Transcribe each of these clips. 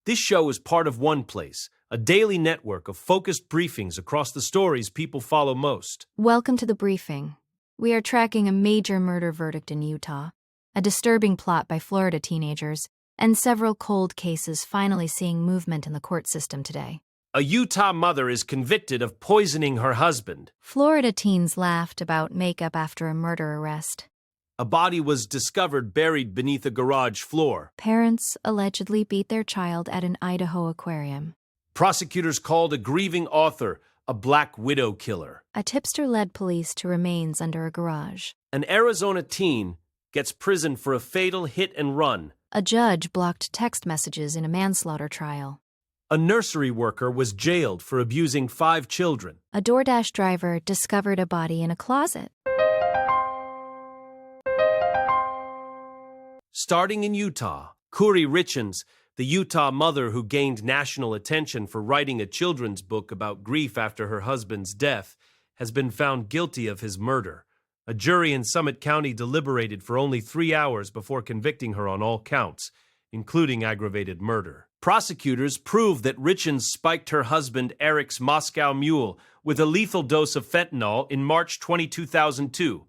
This show is part of One Place, a daily network of focused briefings across the stories people follow most. Welcome to the briefing. We are tracking a major murder verdict in Utah, a disturbing plot by Florida teenagers, and several cold cases finally seeing movement in the court system today. A Utah mother is convicted of poisoning her husband. Florida teens laughed about makeup after a murder arrest. A body was discovered buried beneath a garage floor. Parents allegedly beat their child at an Idaho aquarium. Prosecutors called a grieving author a Black Widow killer. A tipster led police to remains under a garage. An Arizona teen gets prison for a fatal hit and run. A judge blocked text messages in a manslaughter trial. A nursery worker was jailed for abusing 5 children. A DoorDash driver discovered a body in a closet. Starting in Utah, Kuri Richens, the Utah mother who gained national attention for writing a children's book about grief after her husband's death, has been found guilty of his murder. A jury in Summit County deliberated for only 3 hours before convicting her on all counts, including aggravated murder. Prosecutors proved that Richens spiked her husband Eric's Moscow Mule with a lethal dose of fentanyl in March 2002.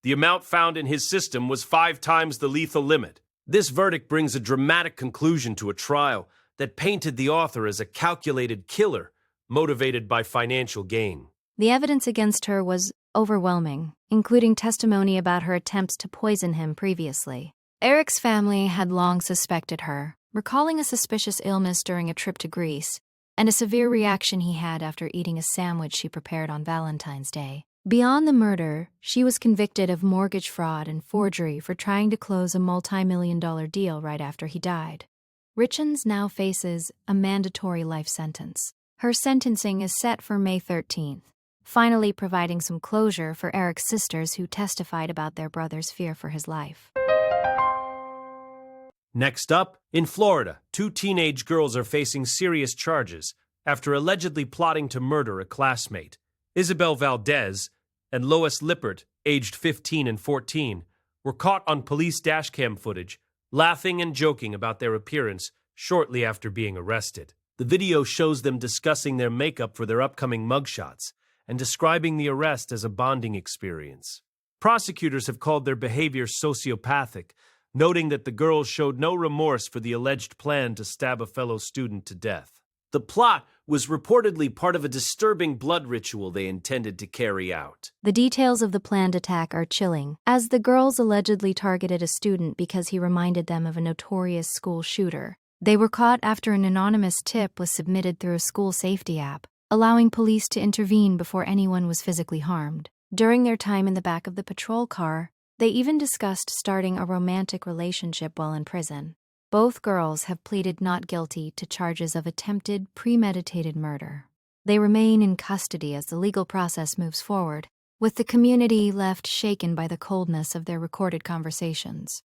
The amount found in his system was 5 times the lethal limit. This verdict brings a dramatic conclusion to a trial that painted the author as a calculated killer, motivated by financial gain. The evidence against her was overwhelming, including testimony about her attempts to poison him previously. Eric's family had long suspected her, recalling a suspicious illness during a trip to Greece, and a severe reaction he had after eating a sandwich she prepared on Valentine's Day. Beyond the murder, she was convicted of mortgage fraud and forgery for trying to close a multi-million-dollar deal right after he died. Richens now faces a mandatory life sentence. Her sentencing is set for May 13th, finally providing some closure for Eric's sisters who testified about their brother's fear for his life. Next up, in Florida, 2 teenage girls are facing serious charges after allegedly plotting to murder a classmate. Isabel Valdez and Lois Lippert, aged 15 and 14, were caught on police dashcam footage, laughing and joking about their appearance shortly after being arrested. The video shows them discussing their makeup for their upcoming mugshots and describing the arrest as a bonding experience. Prosecutors have called their behavior sociopathic, noting that the girls showed no remorse for the alleged plan to stab a fellow student to death. The plot was reportedly part of a disturbing blood ritual they intended to carry out. The details of the planned attack are chilling, as the girls allegedly targeted a student because he reminded them of a notorious school shooter. They were caught after an anonymous tip was submitted through a school safety app, allowing police to intervene before anyone was physically harmed. During their time in the back of the patrol car, they even discussed starting a romantic relationship while in prison. Both girls have pleaded not guilty to charges of attempted, premeditated murder. They remain in custody as the legal process moves forward, with the community left shaken by the coldness of their recorded conversations.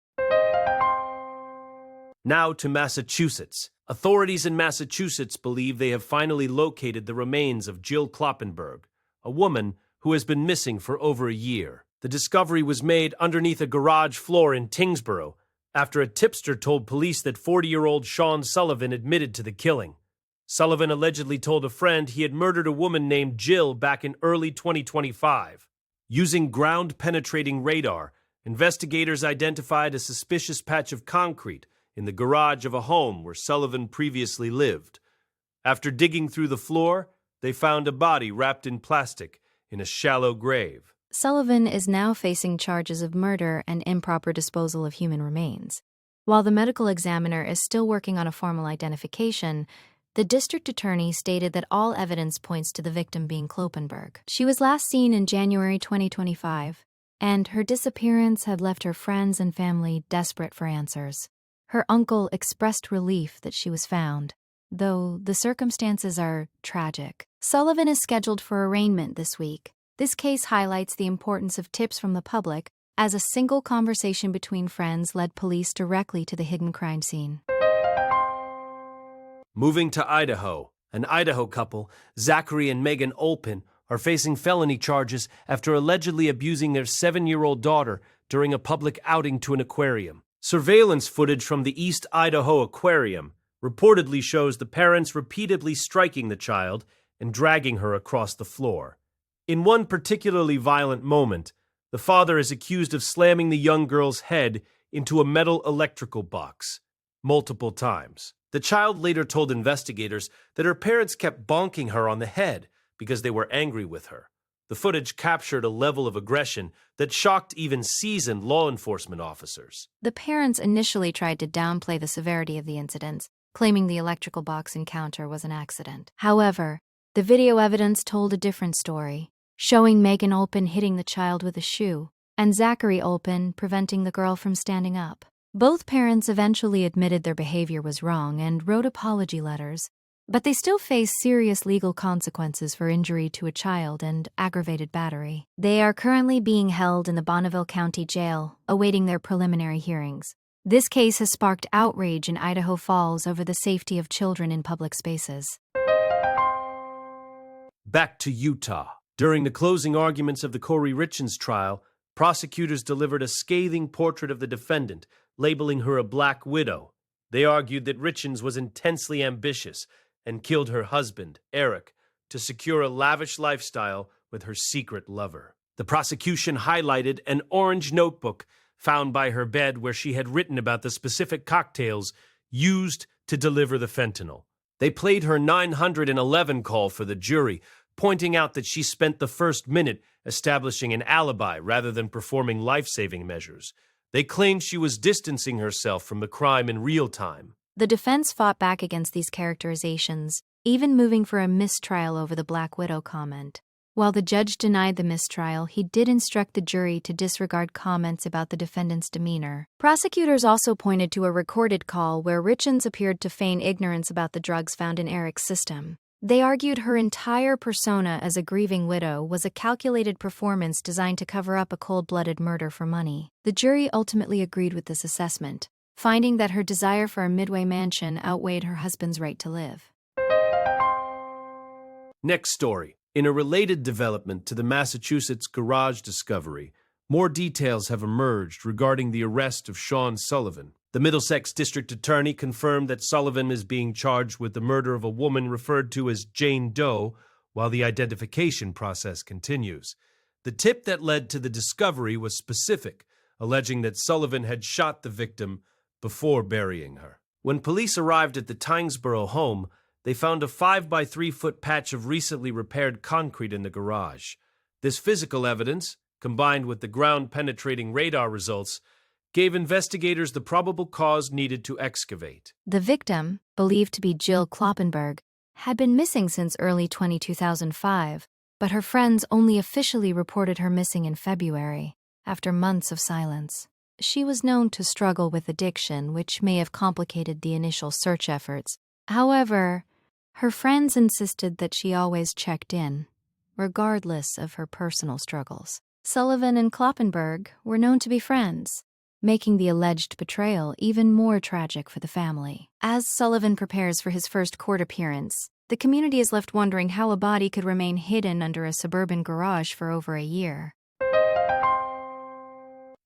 Now to Massachusetts. Authorities in Massachusetts believe they have finally located the remains of Jill Kloppenberg, a woman who has been missing for over a year. The discovery was made underneath a garage floor in Tyngsboro, after a tipster told police that 40-year-old Sean Sullivan admitted to the killing. Sullivan allegedly told a friend he had murdered a woman named Jill back in early 2025. Using ground-penetrating radar, investigators identified a suspicious patch of concrete in the garage of a home where Sullivan previously lived. After digging through the floor, they found a body wrapped in plastic in a shallow grave. Sullivan is now facing charges of murder and improper disposal of human remains. While the medical examiner is still working on a formal identification, the district attorney stated that all evidence points to the victim being Kloppenberg. She was last seen in January 2025, and her disappearance had left her friends and family desperate for answers. Her uncle expressed relief that she was found, though the circumstances are tragic. Sullivan is scheduled for arraignment this week. This case highlights the importance of tips from the public, as a single conversation between friends led police directly to the hidden crime scene. Moving to Idaho, an Idaho couple, Zachary and Megan Olpin, are facing felony charges after allegedly abusing their 7-year-old daughter during a public outing to an aquarium. Surveillance footage from the East Idaho Aquarium, reportedly shows the parents repeatedly striking the child and dragging her across the floor. In one particularly violent moment, the father is accused of slamming the young girl's head into a metal electrical box multiple times. The child later told investigators that her parents kept bonking her on the head because they were angry with her. The footage captured a level of aggression that shocked even seasoned law enforcement officers. The parents initially tried to downplay the severity of the incidents, claiming the electrical box encounter was an accident. However, the video evidence told a different story, showing Megan Olpin hitting the child with a shoe and Zachary Olpin preventing the girl from standing up. Both parents eventually admitted their behavior was wrong and wrote apology letters, but they still face serious legal consequences for injury to a child and aggravated battery. They are currently being held in the Bonneville County Jail, awaiting their preliminary hearings. This case has sparked outrage in Idaho Falls over the safety of children in public spaces. Back to Utah. During the closing arguments of the Corey Richins trial, prosecutors delivered a scathing portrait of the defendant, labeling her a black widow. They argued that Richins was intensely ambitious and killed her husband, Eric, to secure a lavish lifestyle with her secret lover. The prosecution highlighted an orange notebook found by her bed where she had written about the specific cocktails used to deliver the fentanyl. They played her 911 call for the jury, pointing out that she spent the first minute establishing an alibi rather than performing life-saving measures. They claimed she was distancing herself from the crime in real time. The defense fought back against these characterizations, even moving for a mistrial over the Black Widow comment. While the judge denied the mistrial, he did instruct the jury to disregard comments about the defendant's demeanor. Prosecutors also pointed to a recorded call where Richins appeared to feign ignorance about the drugs found in Eric's system. They argued her entire persona as a grieving widow was a calculated performance designed to cover up a cold-blooded murder for money. The jury ultimately agreed with this assessment, finding that her desire for a Midway mansion outweighed her husband's right to live. Next story. In a related development to the Massachusetts garage discovery, more details have emerged regarding the arrest of Sean Sullivan. The Middlesex District Attorney confirmed that Sullivan is being charged with the murder of a woman referred to as Jane Doe while the identification process continues. The tip that led to the discovery was specific, alleging that Sullivan had shot the victim before burying her. When police arrived at the Tynesboro home, they found a 5-by-3-foot patch of recently repaired concrete in the garage. This physical evidence, combined with the ground-penetrating radar results, gave investigators the probable cause needed to excavate. The victim, believed to be Jill Kloppenberg, had been missing since early 2005, but her friends only officially reported her missing in February, after months of silence. She was known to struggle with addiction, which may have complicated the initial search efforts. However, her friends insisted that she always checked in, regardless of her personal struggles. Sullivan and Kloppenberg were known to be friends, making the alleged betrayal even more tragic for the family. As Sullivan prepares for his first court appearance, the community is left wondering how a body could remain hidden under a suburban garage for over a year.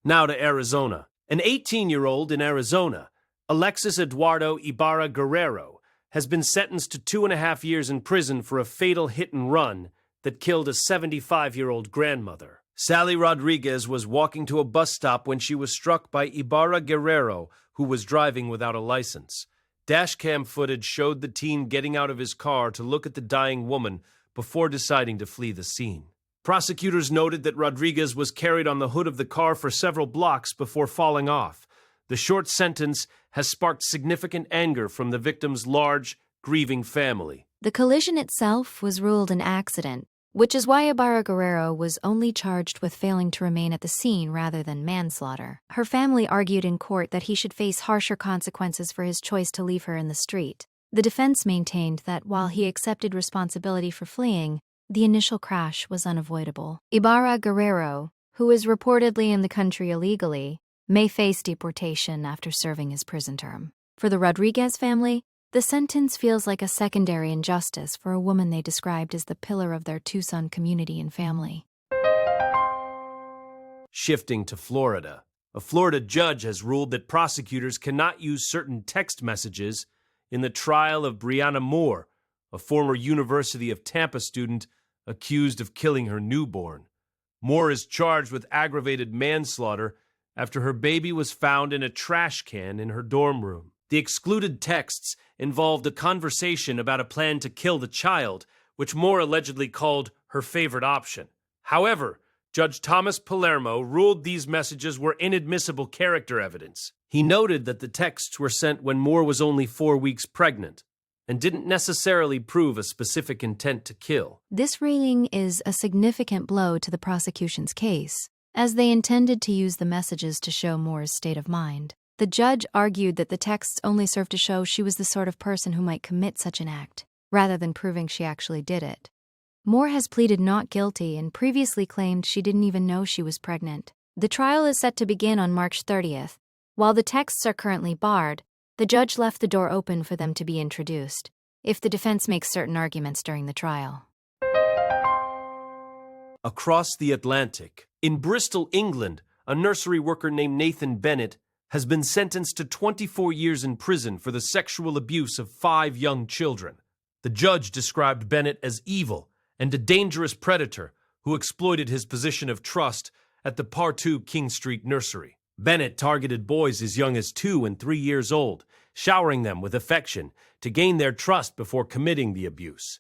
Now to Arizona. An 18-year-old in Arizona, Alexis Eduardo Ibarra Guerrero, has been sentenced to 2.5 years in prison for a fatal hit-and-run that killed a 75-year-old grandmother. Sally Rodriguez was walking to a bus stop when she was struck by Ibarra Guerrero, who was driving without a license. Dashcam footage showed the teen getting out of his car to look at the dying woman before deciding to flee the scene. Prosecutors noted that Rodriguez was carried on the hood of the car for several blocks before falling off. The short sentence has sparked significant anger from the victim's large, grieving family. The collision itself was ruled an accident, which is why Ibarra Guerrero was only charged with failing to remain at the scene rather than manslaughter. Her family argued in court that he should face harsher consequences for his choice to leave her in the street. The defense maintained that while he accepted responsibility for fleeing, the initial crash was unavoidable. Ibarra Guerrero, who is reportedly in the country illegally, may face deportation after serving his prison term. For the Rodriguez family, the sentence feels like a secondary injustice for a woman they described as the pillar of their Tucson community and family. Shifting to Florida. A Florida judge has ruled that prosecutors cannot use certain text messages in the trial of Brianna Moore, a former University of Tampa student accused of killing her newborn. Moore is charged with aggravated manslaughter after her baby was found in a trash can in her dorm room. The excluded texts involved a conversation about a plan to kill the child, which Moore allegedly called her favorite option. However, Judge Thomas Palermo ruled these messages were inadmissible character evidence. He noted that the texts were sent when Moore was only 4 weeks pregnant and didn't necessarily prove a specific intent to kill. This ruling is a significant blow to the prosecution's case, as they intended to use the messages to show Moore's state of mind. The judge argued that the texts only served to show she was the sort of person who might commit such an act, rather than proving she actually did it. Moore has pleaded not guilty and previously claimed she didn't even know she was pregnant. The trial is set to begin on March 30th. While the texts are currently barred, the judge left the door open for them to be introduced, if the defense makes certain arguments during the trial. Across the Atlantic, in Bristol, England, a nursery worker named Nathan Bennett has been sentenced to 24 years in prison for the sexual abuse of 5 young children. The judge described Bennett as evil and a dangerous predator who exploited his position of trust at the Partout King Street nursery. Bennett targeted boys as young as 2 and 3 years old, showering them with affection to gain their trust before committing the abuse.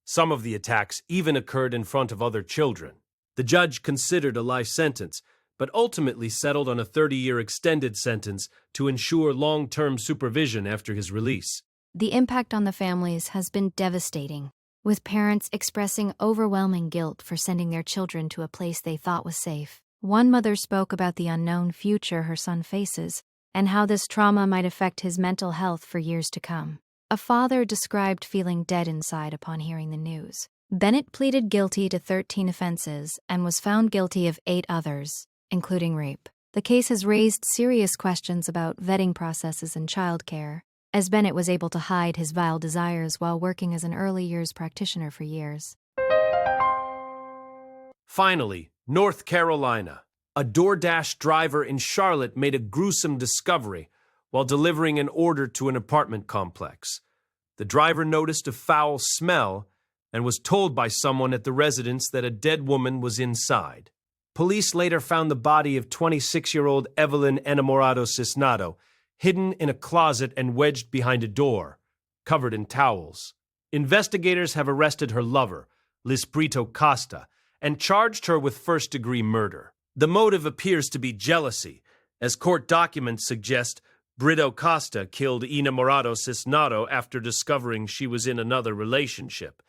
Some of the attacks even occurred in front of other children. The judge considered a life sentence, but ultimately settled on a 30-year extended sentence to ensure long-term supervision after his release. The impact on the families has been devastating, with parents expressing overwhelming guilt for sending their children to a place they thought was safe. One mother spoke about the unknown future her son faces and how this trauma might affect his mental health for years to come. A father described feeling dead inside upon hearing the news. Bennett pleaded guilty to 13 offenses and was found guilty of 8 others, including rape. The case has raised serious questions about vetting processes and childcare, as Bennett was able to hide his vile desires while working as an early years practitioner for years. Finally, North Carolina. A DoorDash driver in Charlotte made a gruesome discovery while delivering an order to an apartment complex. The driver noticed a foul smell and was told by someone at the residence that a dead woman was inside. Police later found the body of 26-year-old Evelyn Enamorado Cisnado hidden in a closet and wedged behind a door, covered in towels. Investigators have arrested her lover, Liz Brito Costa, and charged her with first-degree murder. The motive appears to be jealousy, as court documents suggest Brito Costa killed Enamorado Cisnado after discovering she was in another relationship.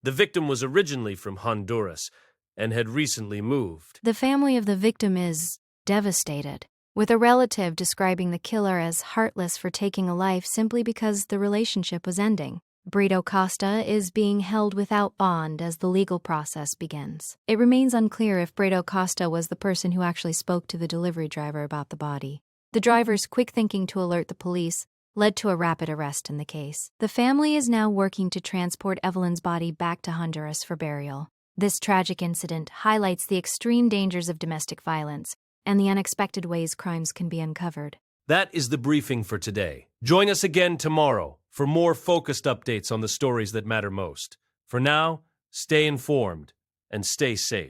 The victim was originally from Honduras and had recently moved. The family of the victim is devastated, with a relative describing the killer as heartless for taking a life simply because the relationship was ending. Brito Costa is being held without bond as the legal process begins. It remains unclear if Brito Costa was the person who actually spoke to the delivery driver about the body. The driver's quick thinking to alert the police led to a rapid arrest in the case. The family is now working to transport Evelyn's body back to Honduras for burial. This tragic incident highlights the extreme dangers of domestic violence and the unexpected ways crimes can be uncovered. That is the briefing for today. Join us again tomorrow for more focused updates on the stories that matter most. For now, stay informed and stay safe.